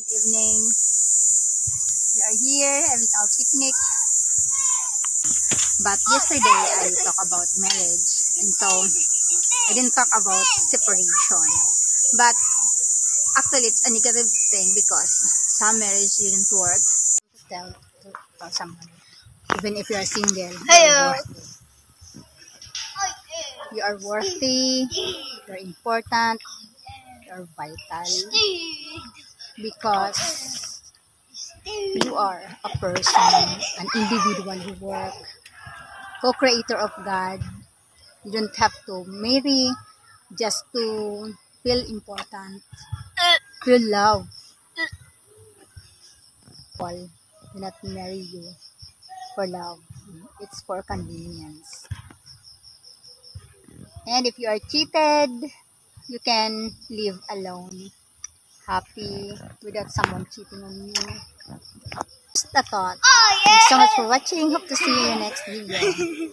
Good evening. We are here having our picnic. But yesterday I talked about marriage, and so I didn't talk about separation. But actually it's a negative thing because some marriage didn't work. To tell someone, even if you are single, you are worthy, you are important, you are vital, because you are a person, an individual who work, co-creator of God. You don't have to marry just to feel important, feel love. People do not marry you for love. It's for convenience. And if you are cheated, you can live alone, happy, without someone cheating on you. Just a thought. Thanks so much for watching. Hope to see you in the next video.